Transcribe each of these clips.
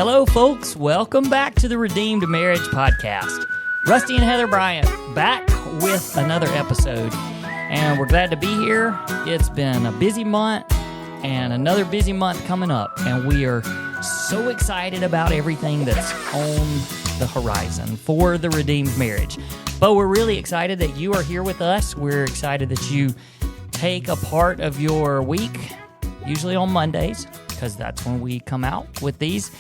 Hello, folks. Welcome back to the Redeemed Marriage Podcast. Rusty and Heather Bryant back with another episode, and we're glad to be here. It's been a busy month and another busy month coming up, and we are so excited about everything that's on the horizon for the Redeemed Marriage. But we're really excited that you are here with us. We're excited that you take a part of your week, usually on Mondays, because that's when we come out with these.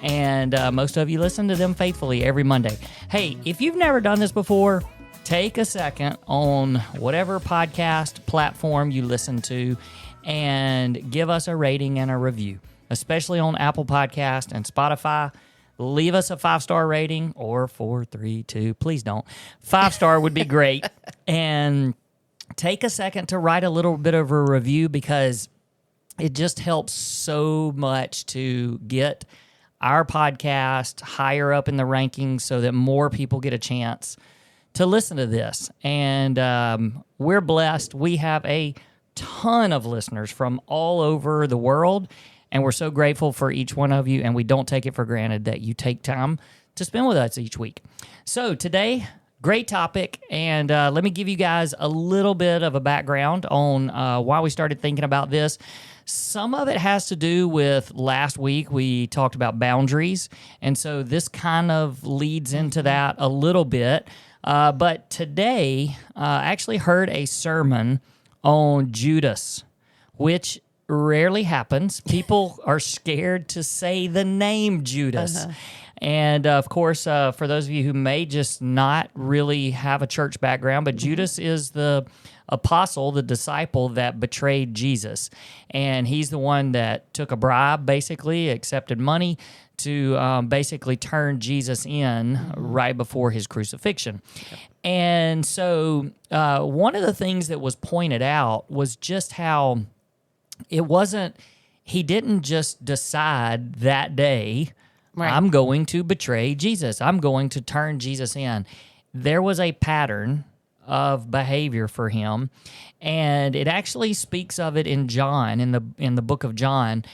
And most of you listen to them faithfully every Monday. Hey, if you've never done this before, take a second on whatever podcast platform you listen to and give us a rating and a review, especially on Apple Podcast and Spotify. Leave us a 5-star rating, or 4, 3, 2. Please don't. 5-star would be great. And take a second to write a little bit of a review, because it just helps so much to get our podcast higher up in the rankings so that more people get a chance to listen to this. And we're blessed. We have a ton of listeners from all over the world, and we're so grateful for each one of you, and we don't take it for granted that you take time to spend with us each week. So today, great topic, and let me give you guys a little bit of a background on why we started thinking about this. Some of it has to do with last week we talked about boundaries, and so this kind of leads into that a little bit. But today, I actually heard a sermon on Judas, which rarely happens. People are scared to say the name Judas. And, of course, for those of you who may just not really have a church background, but Judas is the apostle, the disciple that betrayed Jesus. And he's the one that took a bribe, basically, accepted money to basically turn Jesus in right before his crucifixion. Yep. And so one of the things that was pointed out was just how it wasn't, he didn't just decide that day, right, I'm going to betray Jesus. I'm going to turn Jesus in. There was a pattern of behavior for him, and it actually speaks of it in John, in the book of John,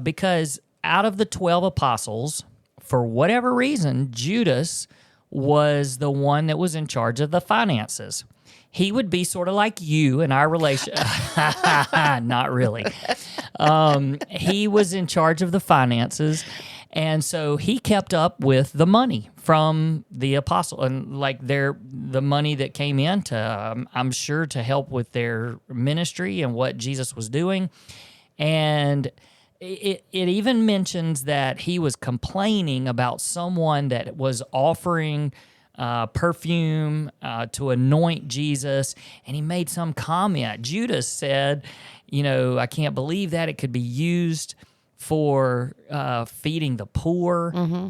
because out of the 12 apostles, for whatever reason, Judas was the one that was in charge of the finances. He would be sort of like you in our relation. Not really. He was in charge of the finances, and so he kept up with the money from the apostle, and like the money that came in to, I'm sure, to help with their ministry and what Jesus was doing. And it even mentions that he was complaining about someone that was offering perfume to anoint Jesus, and he made some comment. Judas said, I can't believe that. It could be used for feeding the poor. Mm-hmm.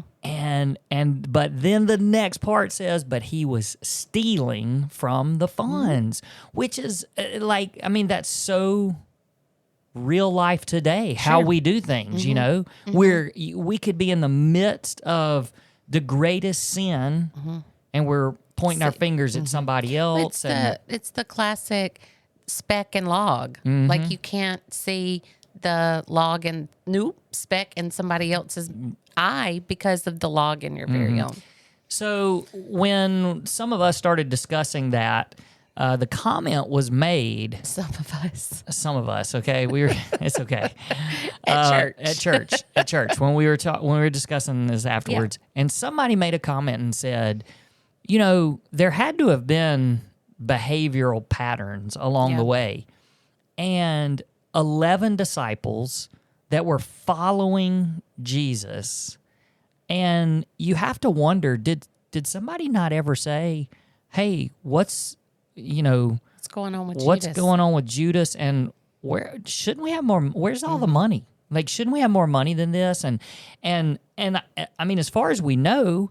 But then the next part says, but he was stealing from the funds, which is that's so real life today, sure, how we do things, mm-hmm. Mm-hmm. We could be in the midst of the greatest sin, mm-hmm, and we're pointing our fingers at somebody else. It's the classic speck and log. Mm-hmm. Like you can't see the log and speck in somebody else's eye because of the log in your very mm-hmm. own. So when some of us started discussing that, the comment was made. Some of us. Okay, it's okay. At church. When we were discussing this afterwards, yeah, and somebody made a comment and said, there had to have been behavioral patterns along the way, and 11 disciples that were following Jesus, and you have to wonder, did somebody not ever say, hey, what's going on with Judas, and where shouldn't we have more? Where's all the money? Like, shouldn't we have more money than this? And I mean, as far as we know,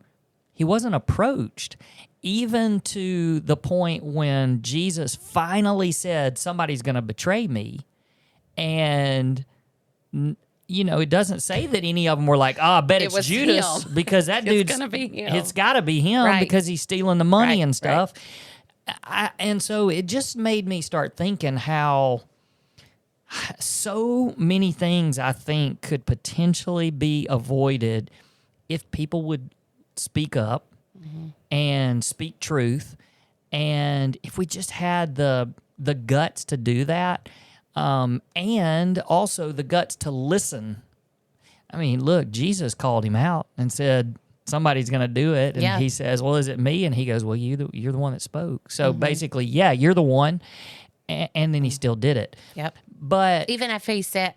he wasn't approached, even to the point when Jesus finally said, somebody's going to betray me. And, it doesn't say that any of them were like, I bet it's Judas, because that dude's going to be him. It's got to be him, right, because he's stealing the money and stuff. Right. And so it just made me start thinking how so many things I think could potentially be avoided if people would speak up and speak truth, and if we just had the guts to do that, and also the guts to listen. I mean, look, Jesus called him out and said, somebody's going to do it. And he says, well, is it me? And he goes, well, you're the one that spoke. So basically, you're the one. And then he still did it. Yep. But even after he said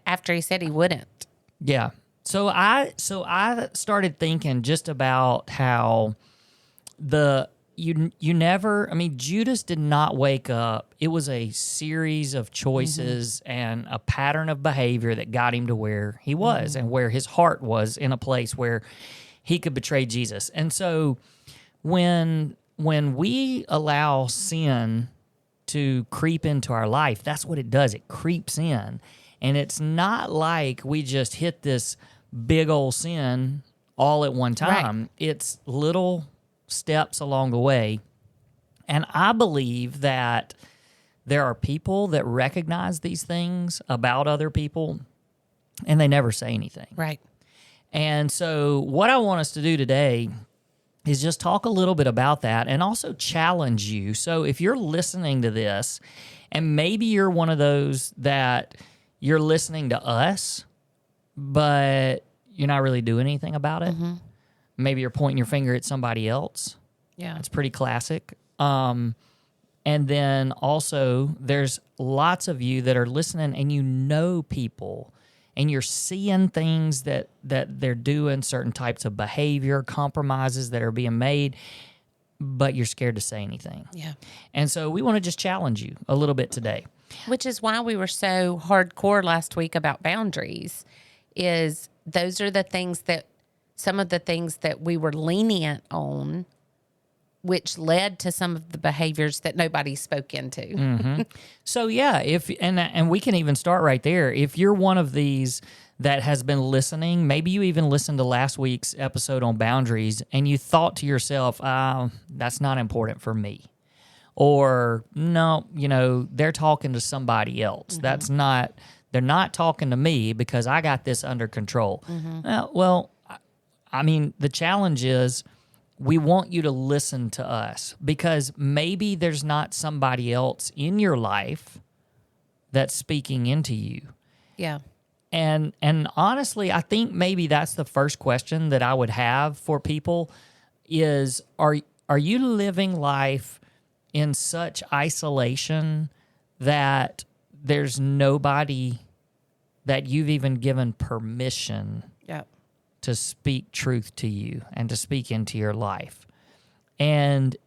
he wouldn't. Yeah. So I started thinking just about how you never, I mean, Judas did not wake up. It was a series of choices and a pattern of behavior that got him to where he was and where his heart was, in a place where he could betray Jesus. And so when we allow sin to creep into our life, that's what it does. It creeps in. And it's not like we just hit this big old sin all at one time. Right. It's little steps along the way. And I believe that there are people that recognize these things about other people and they never say anything. Right. And so what I want us to do today is just talk a little bit about that and also challenge you. So if you're listening to this and maybe you're one of those that you're listening to us, but you're not really doing anything about it. Maybe you're pointing your finger at somebody else. Yeah. It's pretty classic. And then also there's lots of you that are listening and you know people and you're seeing things that they're doing, certain types of behavior, compromises that are being made, but you're scared to say anything. Yeah. And so we want to just challenge you a little bit today. Which is why we were so hardcore last week about boundaries, is those are the things that, some of the things that we were lenient on, which led to some of the behaviors that nobody spoke into. So and we can even start right there. If you're one of these that has been listening, maybe you even listened to last week's episode on boundaries and you thought to yourself, that's not important for me. Or, no, they're talking to somebody else. They're not talking to me because I got this under control. Well, I mean, the challenge is we want you to listen to us because maybe there's not somebody else in your life that's speaking into you. Yeah. And honestly, I think maybe that's the first question that I would have for people is, are you living life in such isolation that there's nobody that you've even given permission to speak truth to you and to speak into your life? And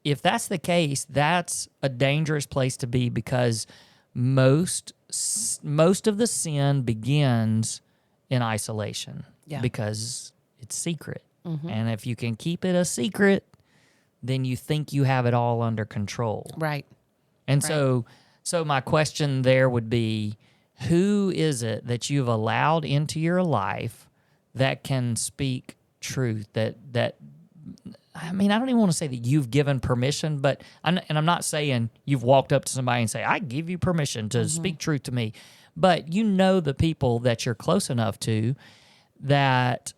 if that's the case, that's a dangerous place to be because most of the sin begins in isolation because it's secret. And if you can keep it a secret, then you think you have it all under control. Right. And so my question there would be, who is it that you've allowed into your life that can speak truth, that I mean, I don't even want to say that you've given permission, but I'm not saying you've walked up to somebody and say, I give you permission to speak truth to me. But you know the people that you're close enough to that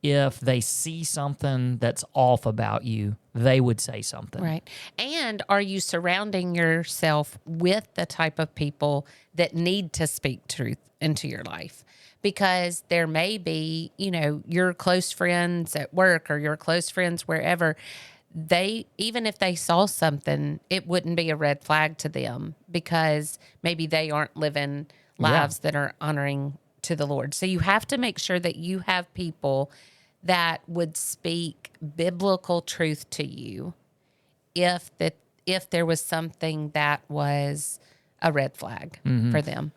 if they see something that's off about you, they would say something. Right. And are you surrounding yourself with the type of people that need to speak truth into your life? Because there may be, your close friends at work or your close friends wherever, even if they saw something, it wouldn't be a red flag to them because maybe they aren't living lives that are honoring to the Lord. So you have to make sure that you have people that would speak biblical truth to you if there was something that was a red flag for them.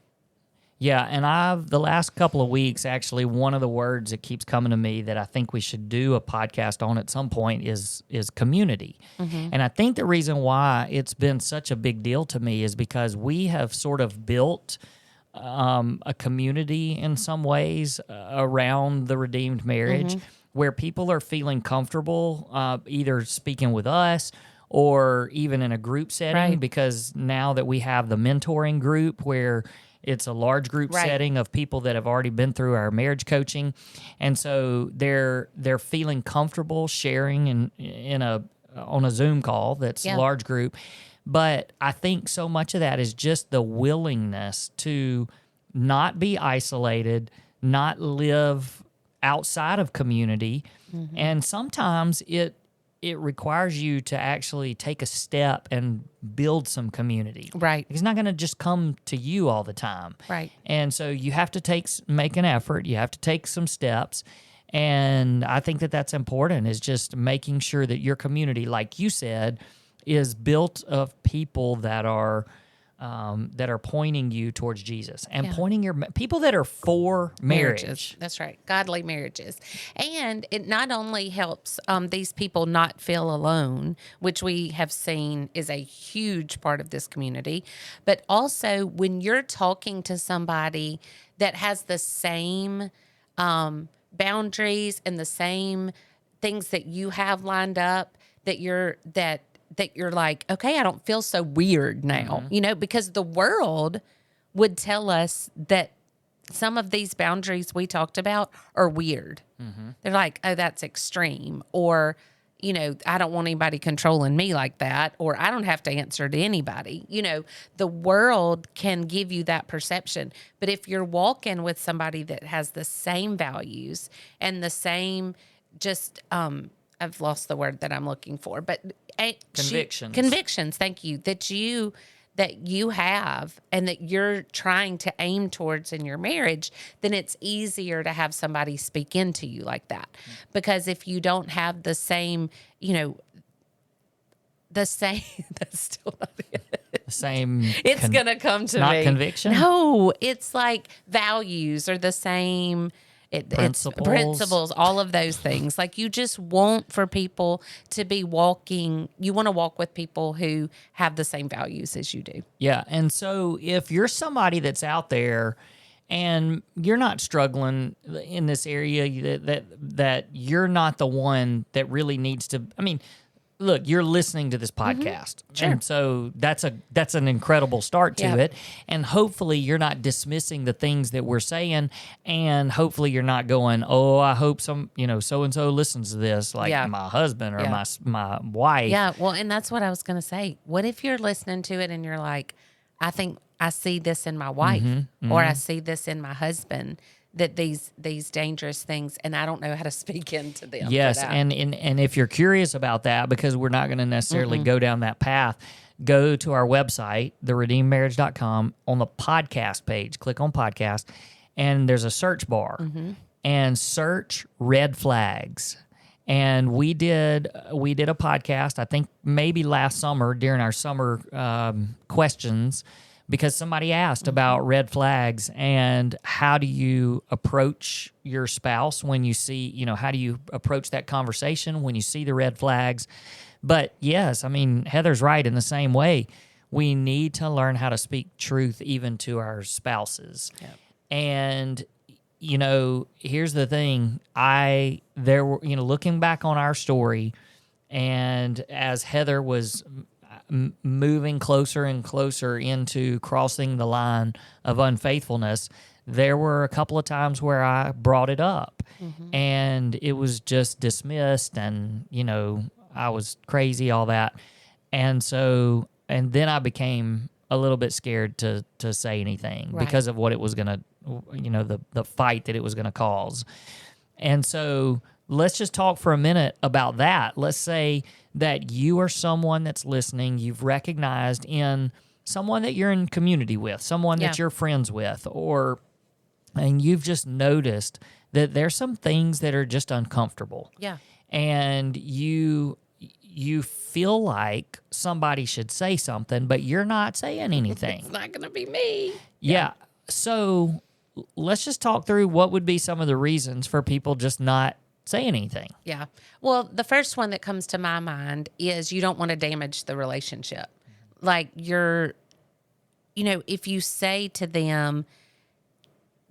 Yeah, and the last couple of weeks, actually, one of the words that keeps coming to me that I think we should do a podcast on at some point is community. And I think the reason why it's been such a big deal to me is because we have sort of built a community in some ways around the redeemed marriage where people are feeling comfortable either speaking with us or even in a group setting, because now that we have the mentoring group where It's a large group Right. setting of people that have already been through our marriage coaching, and so they're feeling comfortable sharing on a Zoom call that's Yeah. a large group. But I think so much of that is just the willingness to not be isolated, not live outside of community, and sometimes it requires you to actually take a step and build some community. Right. It's not going to just come to you all the time. Right. And so you have to make an effort. You have to take some steps. And I think that that's important, is just making sure that your community, like you said, is built of people that are pointing you towards Jesus and pointing your people that are for marriage. Marriages. That's right. Godly marriages. And it not only helps these people not feel alone, which we have seen is a huge part of this community, but also when you're talking to somebody that has the same boundaries and the same things that you have lined up, that you're like, okay, I don't feel so weird now, because the world would tell us that some of these boundaries we talked about are weird. They're like, oh, that's extreme. Or, I don't want anybody controlling me like that. Or I don't have to answer to anybody. The world can give you that perception. But if you're walking with somebody that has the same values and the same I've lost the word that I'm looking for, but convictions. Thank you. That you have and that you're trying to aim towards in your marriage, then it's easier to have somebody speak into you like that. Because if you don't have the same, that's still not it. The same. It's going to come to not me. Conviction? No, it's like values are the same. Principles. It's principles, all of those things. Like you just want for people to be walking. You want to walk with people who have the same values as you do. Yeah. And so if you're somebody that's out there and you're not struggling in this area, that you're not the one that really needs to, look, you're listening to this podcast. Sure. And so that's an incredible start to it. And hopefully you're not dismissing the things that we're saying. And hopefully you're not going, oh, I hope so-and-so listens to this, like my husband or my wife. Yeah. Well, and that's what I was going to say. What if you're listening to it and you're like, I think I see this in my wife or I see this in my husband, that these dangerous things, and I don't know how to speak into them. Yes, and if you're curious about that, because we're not going to necessarily go down that path, go to our website, theredeemedmarriage.com, on the podcast page. Click on podcast, and there's a search bar, and search red flags. And we did a podcast, I think maybe last summer during our summer questions, because somebody asked about red flags and how do you approach your spouse when you see, how do you approach that conversation when you see the red flags? But yes, Heather's right in the same way. We need to learn how to speak truth even to our spouses. Yep. And, here's the thing. Looking back on our story, and as Heather was moving closer and closer into crossing the line of unfaithfulness, there were a couple of times where I brought it up and it was just dismissed and, I was crazy, all that. And then I became a little bit scared to say anything because of what it was going to, the fight that it was going to cause. And so let's just talk for a minute about that. Let's say that you are someone that's listening, you've recognized in someone that you're in community with, someone that you're friends with, and you've just noticed that there's some things that are just uncomfortable. Yeah. And you feel like somebody should say something, but you're not saying anything. It's not going to be me. Yeah. So let's just talk through what would be some of the reasons for people just not say anything. Yeah. Well, the first one that comes to my mind is you don't want to damage the relationship. Like if you say to them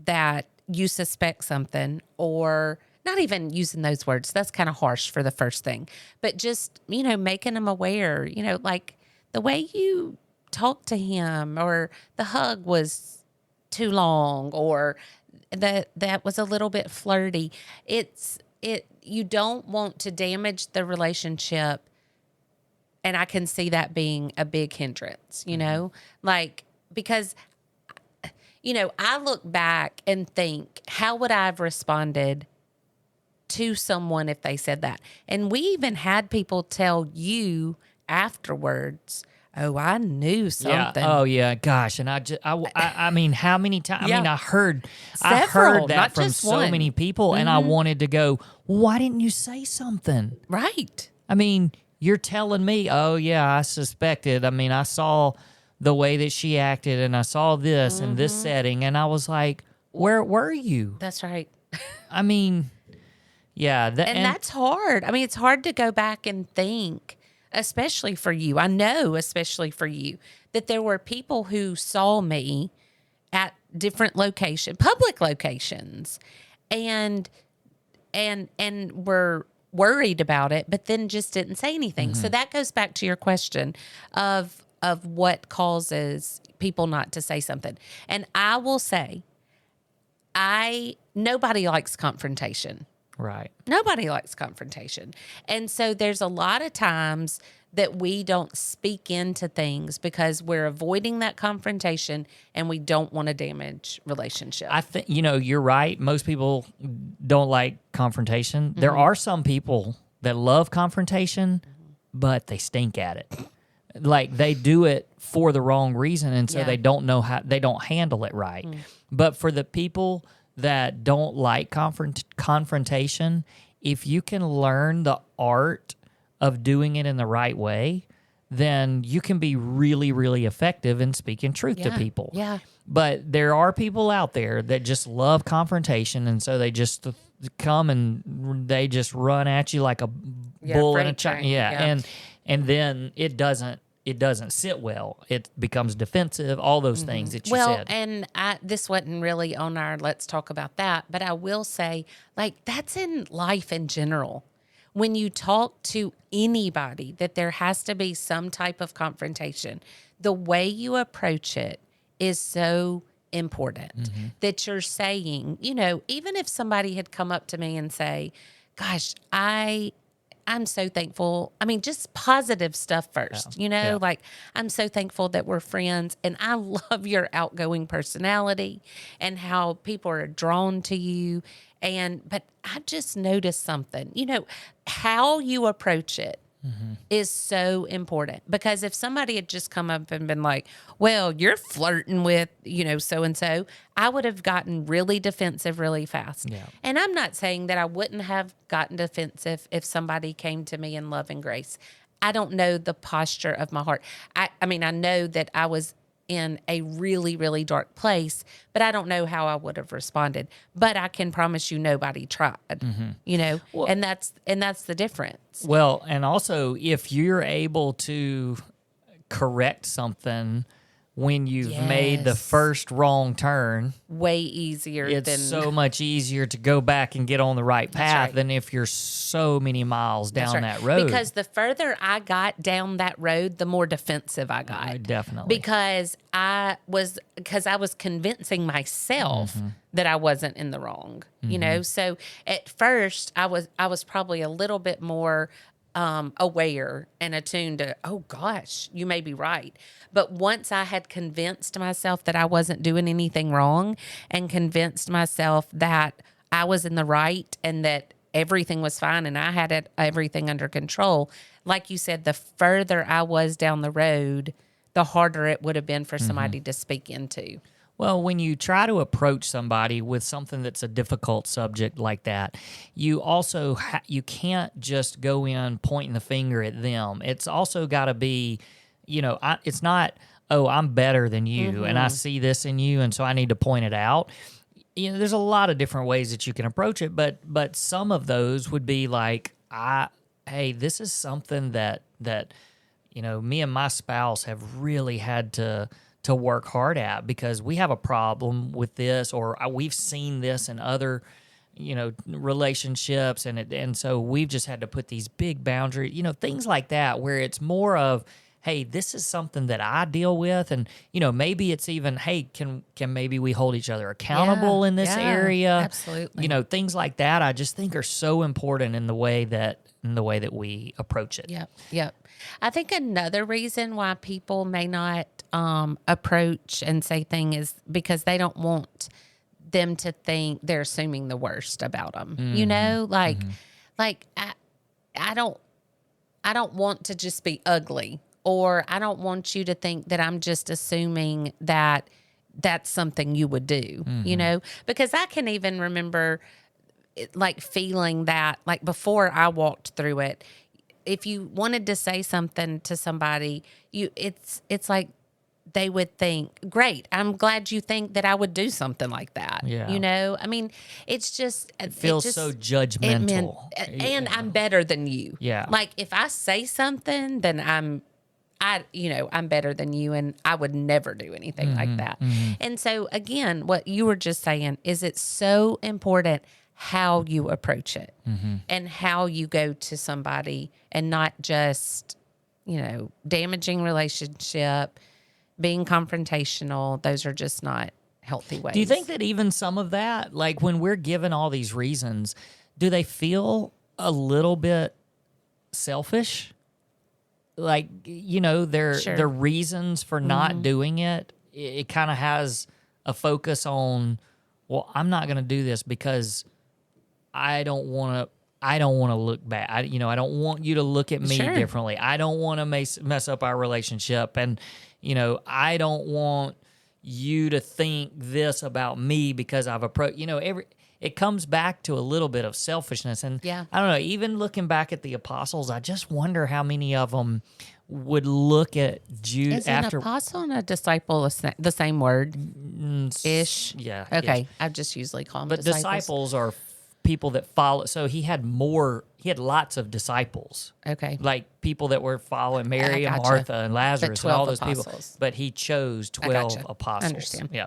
that you suspect something, or not even using those words, that's kind of harsh for the first thing, but just, making them aware, like the way you talked to him or the hug was too long, or that was a little bit flirty. You don't want to damage the relationship. And I can see that being a big hindrance, you know, like, because, you know, I look back and think, how would I have responded to someone if they said that? And we even had people tell you afterwards, oh, I knew something. Yeah. Oh, yeah. Gosh. And I mean, how many times? Yeah. I mean, I heard Several, that not from just so one. many people, and I wanted to go, why didn't you say something? Right. I mean, you're telling me, oh, yeah, I suspected. I mean, I saw the way that she acted, and I saw this in this setting, and I was like, where were you? That's right. I mean, yeah. And that's hard. I mean, it's hard to go back and think, especially for you. I know, especially for you, that there were people who saw me at different public locations, and were worried about it, but then just didn't say anything. So that goes back to your question of what causes people not to say something. And I will say, nobody likes confrontation. right. Nobody likes confrontation. And so there's a lot of times that we don't speak into things because we're avoiding that confrontation and we don't want to damage relationship. I think, you're right. Most people don't like confrontation. There are some people that love confrontation, but they stink at it. Like, they do it for the wrong reason, and so Yeah. they don't know how, they don't handle it right. But for the people that don't like confrontation, if you can learn the art of doing it in the right way, then you can be really, really effective in speaking truth to people. Yeah. But there are people out there that just love confrontation, and so they just come and they just run at you like a bull in a freight china. train. Yeah, and then it doesn't sit well. It becomes defensive. All those things that you said. And this wasn't really on our let's talk about that, but I will say, like, that's in life in general. When you talk to anybody, that there has to be some type of confrontation. The way you approach it is so important that you're saying, even if somebody had come up to me and say, gosh, I'm so thankful. I mean, just positive stuff first, like, I'm so thankful that we're friends, and I love your outgoing personality and how people are drawn to you. But I just noticed something, how you approach it is so important, because if somebody had just come up and been like, well, you're flirting with, so-and-so, I would have gotten really defensive really fast. Yeah. And I'm not saying that I wouldn't have gotten defensive if somebody came to me in love and grace. I don't know the posture of my heart. I mean, I know that I was in a really, really dark place, but I don't know how I would have responded. But I can promise you nobody tried, Well, and that's the difference. Well, and also, if you're able to correct something when you've made the Yes. first wrong turn, Way easier it's than so much easier to go back and get on the right path right. than if you're so many miles down That's right. that road. Because the further I got down that road, the more defensive I got. Definitely. Because I was convincing myself that I wasn't in the wrong. So at first I was probably a little bit more aware and attuned to, oh gosh, you may be right. But once I had convinced myself that I wasn't doing anything wrong, and convinced myself that I was in the right and that everything was fine and I had everything under control, like you said, the further I was down the road, the harder it would have been for somebody to speak into. Well, when you try to approach somebody with something that's a difficult subject like that, you also you can't just go in pointing the finger at them. It's also got to be, it's not, oh, I'm better than you and I see this in you and so I need to point it out. There's a lot of different ways that you can approach it, but some of those would be like, hey, this is something that me and my spouse have really had to work hard at, because we have a problem with this, or we've seen this in other, relationships, and so we've just had to put these big boundaries, things like that, where it's more of, hey, this is something that I deal with, and maybe it's even, hey, can maybe we hold each other accountable in this area? Absolutely. Things like that. I just think are so important in the way that we approach it. Yep. I think another reason why people may not approach and say things is because they don't want them to think they're assuming the worst about them. Like I don't want to just be ugly, or I don't want you to think that I'm just assuming that that's something you would do, because I can even remember feeling that before I walked through it. If you wanted to say something to somebody, it's like they would think, great, I'm glad you think that I would do something like that. Yeah. I mean, it feels so judgmental. And I'm better than you. Yeah. Like if I say something, then I'm better than you, and I would never do anything like that. And so again, what you were just saying is it's so important how you approach it and how you go to somebody, and not just, damaging relationship, being confrontational. Those are just not healthy ways. Do you think that even some of that, like when we're given all these reasons, do they feel a little bit selfish? Like, their reasons for not doing it, it kind of has a focus on, well, I'm not going to do this because I don't want to look bad. I don't want you to look at me differently. I don't want to mess up our relationship. And, I don't want you to think this about me because I've approached, it comes back to a little bit of selfishness. And I don't know, even looking back at the apostles, I just wonder how many of them would look at Judas after. Is an apostle and a disciple the same word? Ish? Yeah. Okay. Ish. I just usually call them But disciples are people that follow. So he had lots of disciples. Okay. Like people that were following Mary and Martha and Lazarus and all those people. But he chose 12 apostles. I understand. Yeah.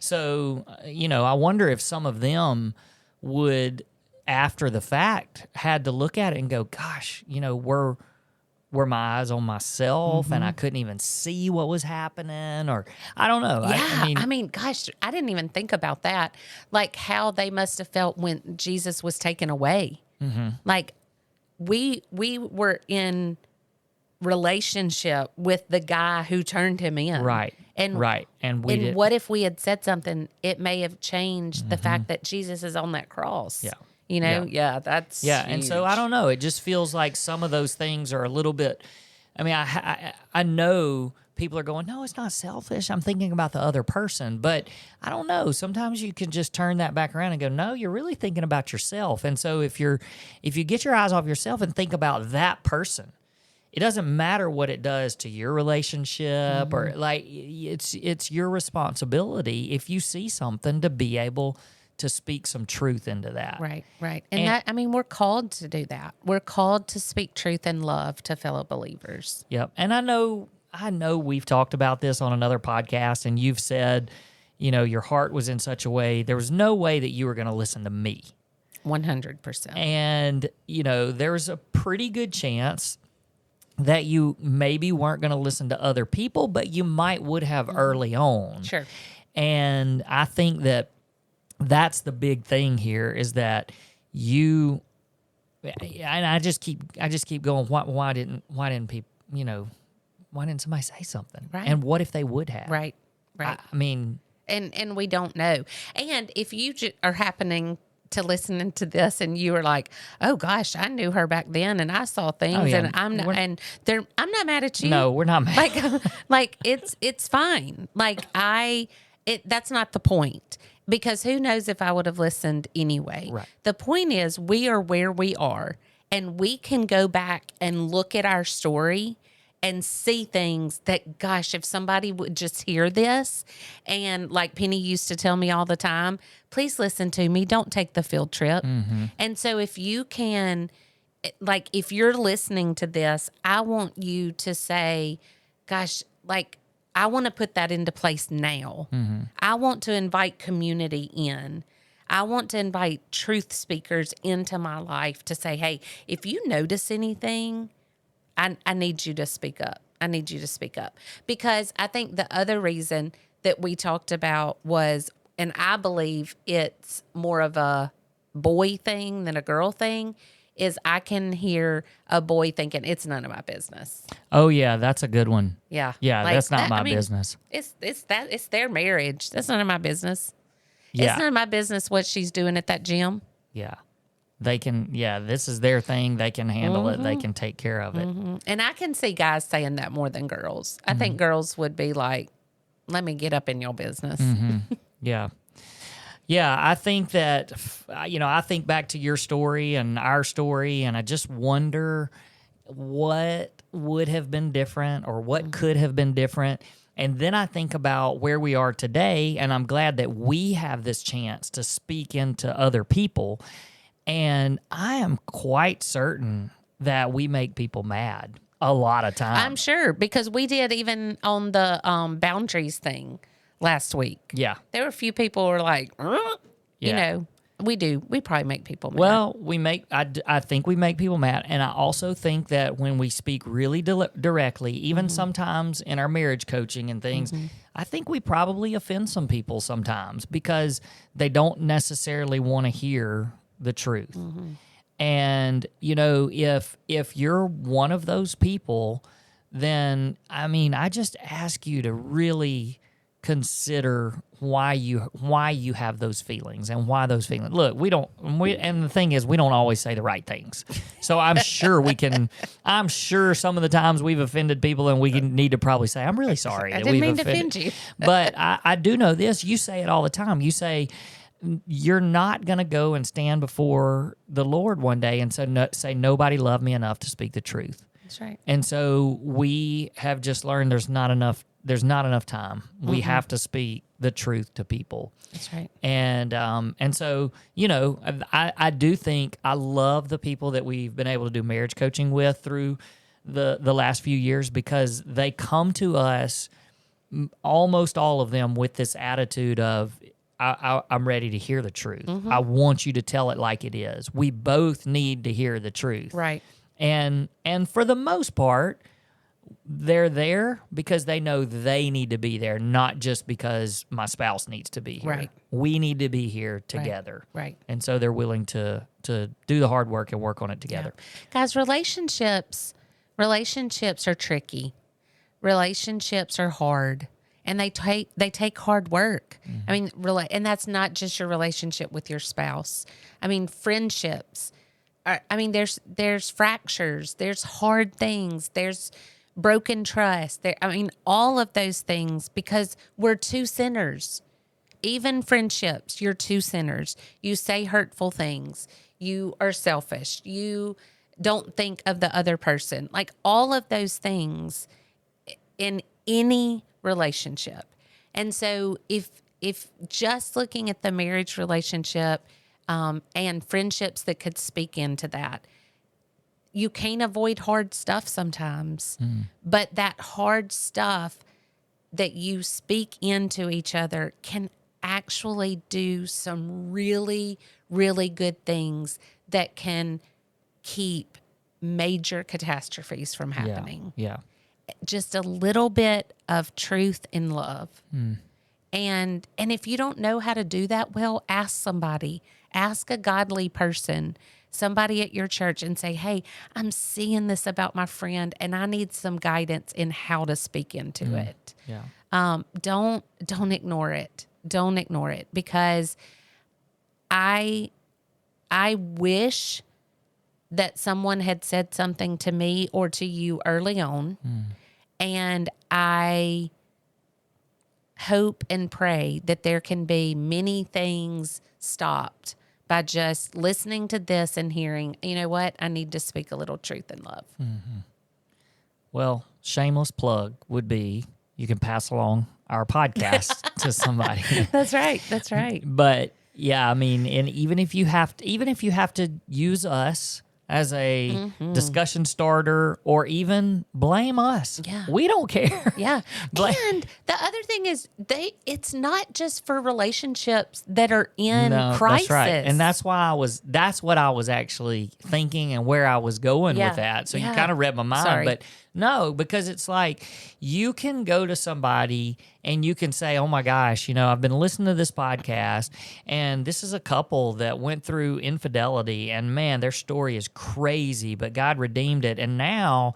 So, I wonder if some of them would, after the fact, had to look at it and go, gosh, were my eyes on myself and I couldn't even see what was happening, or I don't know. Yeah, I mean, gosh, I didn't even think about that. Like how they must have felt when Jesus was taken away. Like we were in relationship with the guy who turned him in. Right. And what if we had said something? It may have changed the fact that Jesus is on that cross. Yeah. That's huge. And so I don't know. It just feels like some of those things are a little bit. I mean, I know people are going, no, it's not selfish. I'm thinking about the other person, but I don't know. Sometimes you can just turn that back around and go, no, you're really thinking about yourself. And so if you get your eyes off yourself and think about that person, it doesn't matter what it does to your relationship or it's your responsibility if you see something to be able to speak some truth into that. Right. And we're called to do that. We're called to speak truth and love to fellow believers. Yep. And I know we've talked about this on another podcast, and you've said, your heart was in such a way, there was no way that you were going to listen to me. 100%. And, there's a pretty good chance that you maybe weren't going to listen to other people, but you would have early on. Sure. And I think that's the big thing here, is that you, and I just keep going, why didn't people, why didn't somebody say something? Right. And what if they would have? Right. I mean. And we don't know. And if you are happening to listening to this and you were like, oh gosh, I knew her back then and I saw things and I'm not mad at you. No, we're not mad. Like it's fine. Like that's not the point. Because who knows if I would have listened anyway. Right. The point is we are where we are, and we can go back and look at our story and see things that, gosh, if somebody would just hear this, and like Penny used to tell me all the time, please listen to me. Don't take the field trip. And so if you can, like if you're listening to this, I want you to say, gosh, like, I want to put that into place now. I want to invite community in. I want to invite truth speakers into my life to say, hey, if you notice anything, I need you to speak up. I need you to speak up. Because I think the other reason that we talked about was, and I believe it's more of a boy thing than a girl thing, is I can hear a boy thinking it's none of my business. Oh yeah, that's a good one. Yeah. Yeah, that's not my business. It's their marriage. That's none of my business. Yeah. It's none of my business what she's doing at that gym. Yeah. They can, this is their thing. They can handle it. They can take care of it. And I can see guys saying that more than girls. I think girls would be like, let me get up in your business. Yeah. Yeah, I think that, I think back to your story and our story, and I just wonder what would have been different or what could have been different. And then I think about where we are today, and I'm glad that we have this chance to speak into other people. And I am quite certain that we make people mad a lot of times. I'm sure, because we did even on the boundaries thing last week. Yeah. There were a few people who were like, we do. We probably make people mad. Well, I think we make people mad. And I also think that when we speak really directly, even sometimes in our marriage coaching and things, I think we probably offend some people sometimes because they don't necessarily want to hear the truth. And, if you're one of those people, then, I just ask you to really consider why you have those feelings and why those feelings. Look, and the thing is, we don't always say the right things. So I'm sure I'm sure some of the times we've offended people and we need to probably say, I'm really sorry. I didn't mean to offend you. But I do know this. You say it all the time. You say, you're not going to go and stand before the Lord one day and say nobody loved me enough to speak the truth. That's right. And so we have just learned there's not enough time. We have to speak the truth to people. That's right. And so, I do think I love the people that we've been able to do marriage coaching with through the last few years, because they come to us, almost all of them, with this attitude of, I'm ready to hear the truth. I want you to tell it like it is. We both need to hear the truth. Right. And for the most part, they're there because they know they need to be there, not just because my spouse needs to be here. Right. We need to be here together. Right. And so they're willing to do the hard work and work on it together. Yeah. Guys, relationships are tricky. Relationships are hard. And they take hard work. And that's not just your relationship with your spouse. Friendships. There's fractures. There's hard things. There's broken trust. All of those things, because we're two sinners. Even friendships, you're two sinners. You say hurtful things. You are selfish. You don't think of the other person. Like all of those things in any relationship. And so if just looking at the marriage relationship and friendships that could speak into that, you can't avoid hard stuff sometimes. But that hard stuff that you speak into each other can actually do some really, really good things that can keep major catastrophes from happening. Yeah. Just a little bit of truth and love. And if you don't know how to do that well, ask somebody. Ask a godly person, somebody at your church, and say, hey, I'm seeing this about my friend and I need some guidance in how to speak into it. Yeah. Don't ignore it. Don't ignore it, because I wish that someone had said something to me or to you early on. And I hope and pray that there can be many things stopped by just listening to this and hearing, you know what, I need to speak a little truth and love. Well, shameless plug would be you can pass along our podcast to somebody. That's right. That's right. But yeah, and even if you have to use us as a discussion starter or even blame us, we don't care. Yeah. And the other thing is it's not just for relationships that are in crisis. That's right. And that's what I was actually thinking and where I was going with that. So you kind of read my mind. Sorry. But No, because it's like you can go to somebody and you can say, oh my gosh, I've been listening to this podcast and this is a couple that went through infidelity and man, their story is crazy, but God redeemed it. And now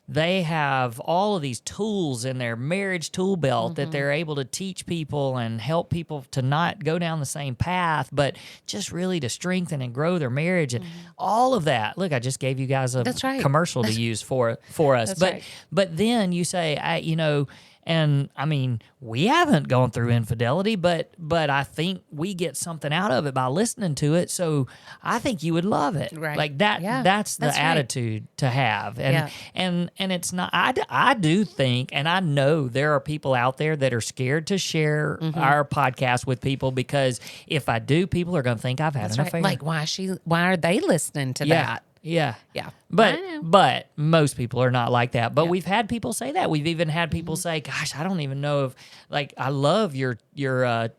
they have all of these tools in their marriage tool belt that they're able to teach people and help people to not go down the same path, but just really to strengthen and grow their marriage and all of that. Look, I just gave you guys a commercial to use for us. But then you say, and I mean, we haven't gone through infidelity, but I think we get something out of it by listening to it. So I think you would love it. Right. Like that. Yeah, that's the attitude to have. And it's not. I do think, and I know there are people out there that are scared to share our podcast with people because if I do, people are going to think I've had an affair. Like why are they listening to that? Yeah. Yeah. But most people are not like that. But we've had people say that. We've even had people say, gosh, I don't even know if, like, I love your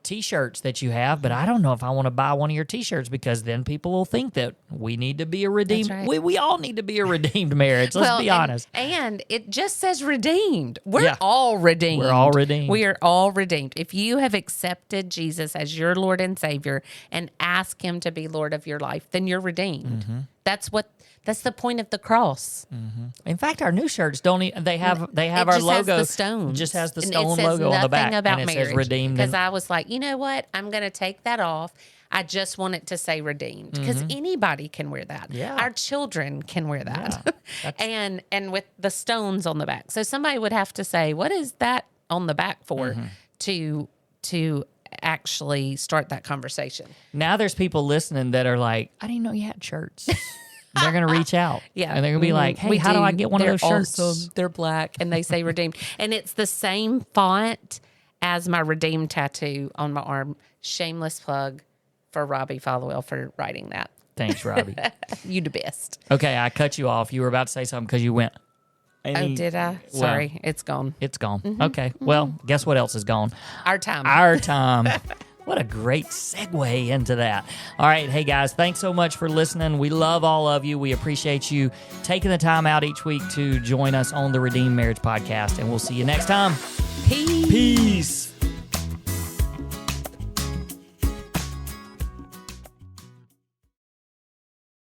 T-shirts that you have, but I don't know if I want to buy one of your T-shirts because then people will think that we need to be a redeemed. Right. We all need to be a redeemed marriage. Let's be honest. And it just says redeemed. We're all redeemed. We're all redeemed. We are all redeemed. If you have accepted Jesus as your Lord and Savior and ask Him to be Lord of your life, then you're redeemed. That's the point of the cross. In fact, our new shirts they have our logo. Has the stones. Just has the stone logo on the back, about and it marriage, says redeemed. Because I was like, you know what? I'm going to take that off. I just want it to say redeemed because anybody can wear that. Yeah. Our children can wear that, and with the stones on the back. So somebody would have to say, what is that on the back for? To actually start that conversation. Now there's people listening that are like, I didn't know you had shirts. They're going to reach out. Yeah. And they're going to be like, hey, how do I get one of those shirts? Awesome. They're black and they say redeemed. And it's the same font as my redeemed tattoo on my arm. Shameless plug for Robbie Followell for writing that. Thanks, Robbie. You the best. Okay, I cut you off. You were about to say something because you went. Oh, did I? Sorry, it's gone. It's gone. Okay. Well, guess what else is gone? Our time. Our time. What a great segue into that. All right. Hey, guys, thanks so much for listening. We love all of you. We appreciate you taking the time out each week to join us on the Redeemed Marriage Podcast, and we'll see you next time. Peace.